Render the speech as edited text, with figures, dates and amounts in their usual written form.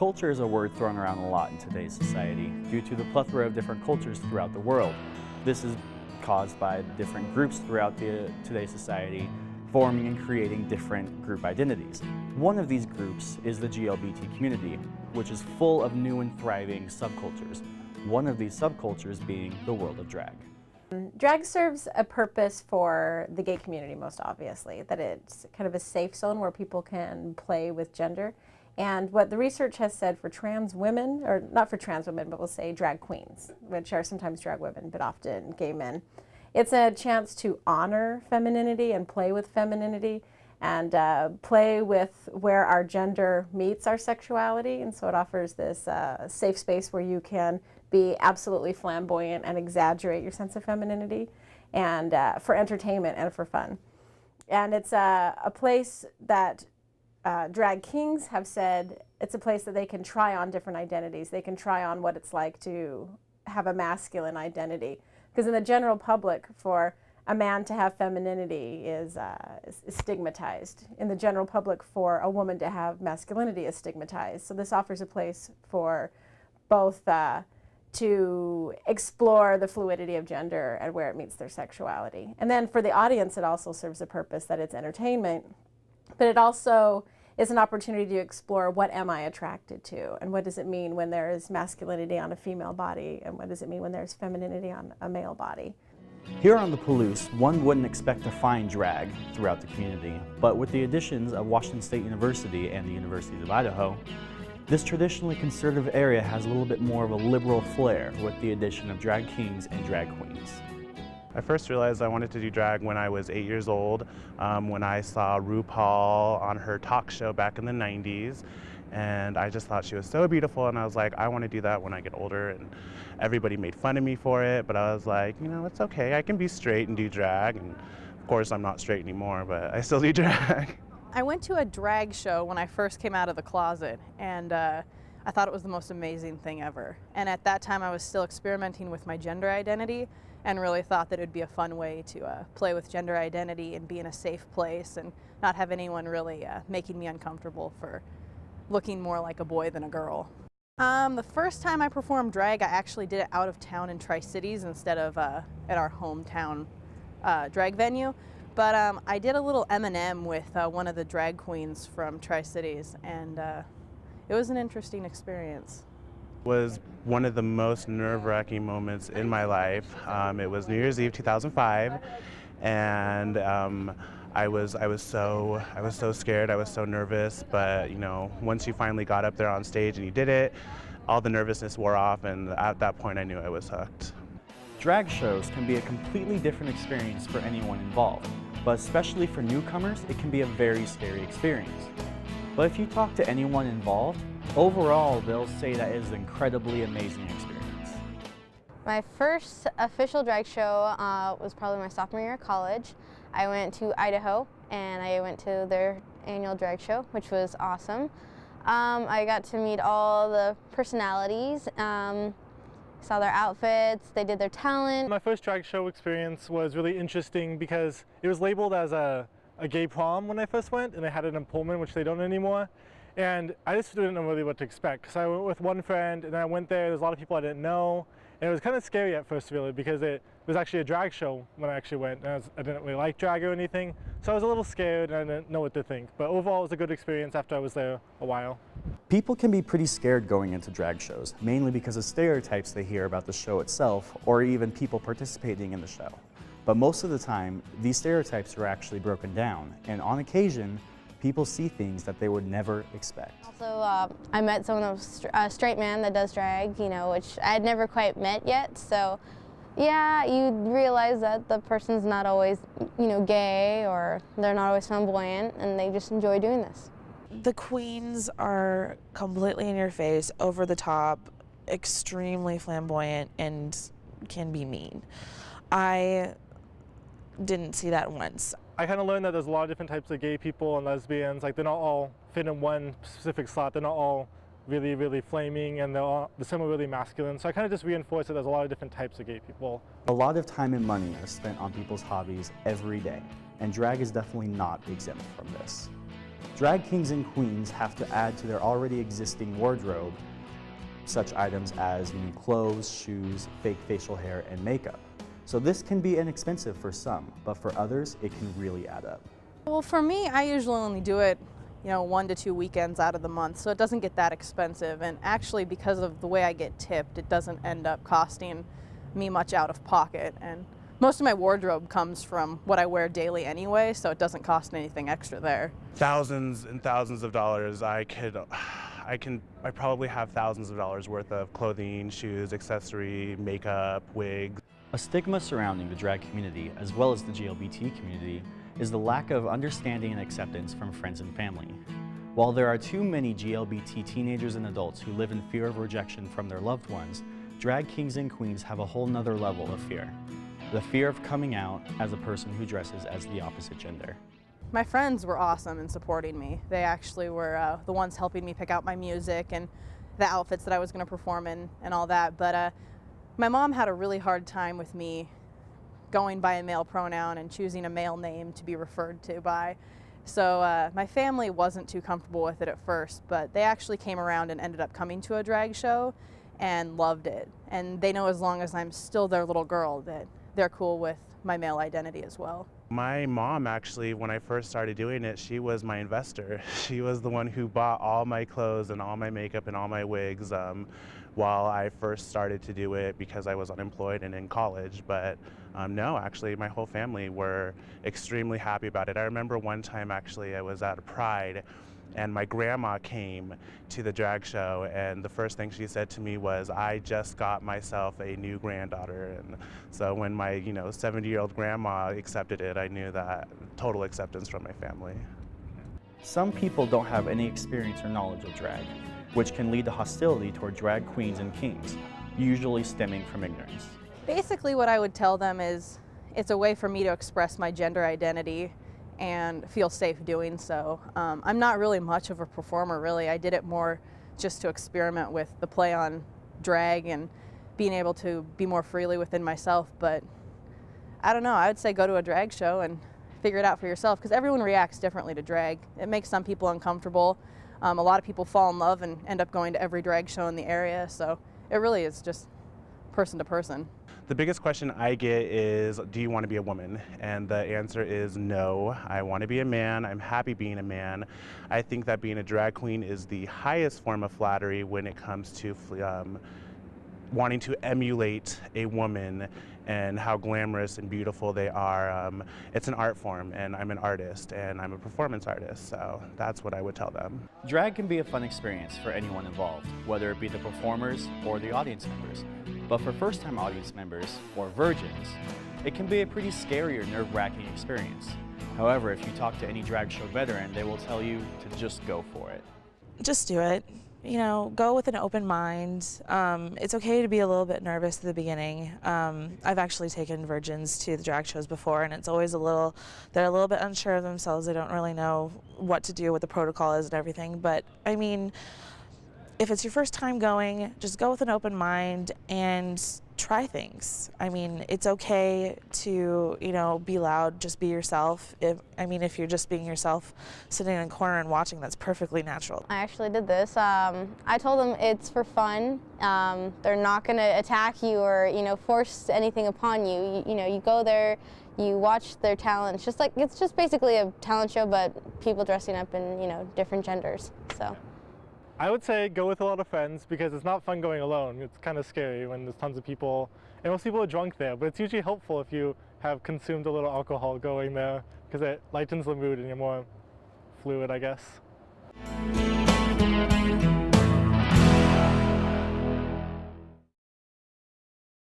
Culture is a word thrown around a lot in today's society due to the plethora of different cultures throughout the world. This is caused by different groups throughout today's society forming and creating different group identities. One of these groups is the GLBT community, which is full of new and thriving subcultures. One of these subcultures being the world of drag. Drag serves a purpose for the gay community, most obviously, that it's kind of a safe zone where people can play with gender. And what the research has said for trans women, or not for trans women, but we'll say drag queens, which are sometimes drag women, but often gay men, it's a chance to honor femininity and play with femininity and play with where our gender meets our sexuality. And so it offers this safe space where you can be absolutely flamboyant and exaggerate your sense of femininity, and for entertainment and for fun. And it's a place that drag kings have said it's a place that they can try on different identities. They can try on what it's like to have a masculine identity. Because in the general public, for a man to have femininity is stigmatized. In the general public, for a woman to have masculinity is stigmatized. So this offers a place for both to explore the fluidity of gender and where it meets their sexuality. And then for the audience, it also serves a purpose that it's entertainment, but it also is an opportunity to explore what am I attracted to, and what does it mean when there is masculinity on a female body, and what does it mean when there's femininity on a male body. Here on the Palouse, one wouldn't expect to find drag throughout the community, but with the additions of Washington State University and the University of Idaho, this traditionally conservative area has a little bit more of a liberal flair with the addition of drag kings and drag queens. I first realized I wanted to do drag when I was 8 years old, when I saw RuPaul on her talk show back in the 90s, and I just thought she was so beautiful, and I was like, I want to do that when I get older. And everybody made fun of me for it, but I was like, you know, it's okay, I can be straight and do drag. And of course I'm not straight anymore, but I still do drag. I went to a drag show when I first came out of the closet, and I thought it was the most amazing thing ever. And at that time I was still experimenting with my gender identity, and really thought that it would be a fun way to play with gender identity and be in a safe place and not have anyone really making me uncomfortable for looking more like a boy than a girl. The first time I performed drag, I actually did it out of town in Tri-Cities instead of at our hometown drag venue. But I did a little M&M with one of the drag queens from Tri-Cities, and it was an interesting experience. Was one of the most nerve-wracking moments in my life. It was New Year's Eve 2005, and I was so scared. I was so nervous, but you know, once you finally got up there on stage and you did it, all the nervousness wore off, and at that point I knew I was hooked. Drag shows can be a completely different experience for anyone involved, but especially for newcomers, it can be a very scary experience. But if you talk to anyone involved, overall, they'll say that it is an incredibly amazing experience. My first official drag show was probably my sophomore year of college. I went to Idaho and I went to their annual drag show, which was awesome. I got to meet all the personalities, saw their outfits, they did their talent. My first drag show experience was really interesting because it was labeled as a gay prom when I first went, and they had it in Pullman, which they don't anymore. And I just didn't know really what to expect, because I went with one friend, and then I went there's a lot of people I didn't know, and it was kind of scary at first really, because it was actually a drag show when I actually went, and I didn't really like drag or anything, so I was a little scared and I didn't know what to think. But overall it was a good experience after I was there a while. People can be pretty scared going into drag shows, mainly because of stereotypes they hear about the show itself, or even people participating in the show. But most of the time, these stereotypes are actually broken down, and on occasion, people see things that they would never expect. Also, I met someone of a straight man that does drag, you know, which I had never quite met yet. So, yeah, you realize that the person's not always, you know, gay, or they're not always flamboyant, and they just enjoy doing this. The queens are completely in your face, over the top, extremely flamboyant, and can be mean. I didn't see that once. I kind of learned that there's a lot of different types of gay people and lesbians. Like, they're not all fit in one specific slot. They're not all really, really flaming, and some are really masculine. So I kind of just reinforced that there's a lot of different types of gay people. A lot of time and money is spent on people's hobbies every day, and drag is definitely not exempt from this. Drag kings and queens have to add to their already existing wardrobe such items as new clothes, shoes, fake facial hair, and makeup. So this can be inexpensive for some, but for others, it can really add up. Well, for me, I usually only do it, 1 to 2 weekends out of the month, so it doesn't get that expensive. And actually, because of the way I get tipped, it doesn't end up costing me much out of pocket. And most of my wardrobe comes from what I wear daily anyway, so it doesn't cost anything extra there. Thousands and thousands of dollars. I probably have thousands of dollars worth of clothing, shoes, accessory, makeup, wigs. A stigma surrounding the drag community, as well as the GLBT community, is the lack of understanding and acceptance from friends and family. While there are too many GLBT teenagers and adults who live in fear of rejection from their loved ones, drag kings and queens have a whole nother level of fear. The fear of coming out as a person who dresses as the opposite gender. My friends were awesome in supporting me. They actually were the ones helping me pick out my music and the outfits that I was going to perform in and all that. But my mom had a really hard time with me going by a male pronoun and choosing a male name to be referred to by. So my family wasn't too comfortable with it at first, but they actually came around and ended up coming to a drag show and loved it. And they know as long as I'm still their little girl that they're cool with my male identity as well. My mom actually, when I first started doing it, she was my investor. She was the one who bought all my clothes and all my makeup and all my wigs while I first started to do it because I was unemployed and in college. But no, actually my whole family were extremely happy about it. I remember one time actually I was at a Pride and my grandma came to the drag show, and the first thing she said to me was, "I just got myself a new granddaughter." And so when my 70-year-old grandma accepted it, I knew that total acceptance from my family. Some people don't have any experience or knowledge of drag, which can lead to hostility toward drag queens and kings, usually stemming from ignorance. Basically what I would tell them is it's a way for me to express my gender identity and feel safe doing so. I'm not really much of a performer, really. I did it more just to experiment with the play on drag and being able to be more freely within myself. But I don't know, I would say go to a drag show and figure it out for yourself, because everyone reacts differently to drag. It makes some people uncomfortable. A lot of people fall in love and end up going to every drag show in the area, so it really is just person to person. The biggest question I get is, do you want to be a woman? And the answer is no. I want to be a man. I'm happy being a man. I think that being a drag queen is the highest form of flattery when it comes to wanting to emulate a woman and how glamorous and beautiful they are. It's an art form, and I'm an artist, and I'm a performance artist, so that's what I would tell them. Drag can be a fun experience for anyone involved, whether it be the performers or the audience members. But for first-time audience members, or virgins, it can be a pretty scary or nerve-wracking experience. However, if you talk to any drag show veteran, they will tell you to just go for it. Just do it. Go with an open mind. It's okay to be a little bit nervous at the beginning. I've actually taken virgins to the drag shows before, and it's always they're a little bit unsure of themselves. They don't really know what to do, what the protocol is and everything. But I mean, if it's your first time going, just go with an open mind and try things. I mean, it's okay to, be loud, just be yourself. If you're just being yourself, sitting in a corner and watching, that's perfectly natural. I actually did this. I told them it's for fun. They're not going to attack you or, force anything upon you. You go there, you watch their talent. It's just basically a talent show, but people dressing up in, different genders, so. I would say go with a lot of friends because it's not fun going alone. It's kind of scary when there's tons of people, and most people are drunk there, but it's usually helpful if you have consumed a little alcohol going there because it lightens the mood and you're more fluid, I guess.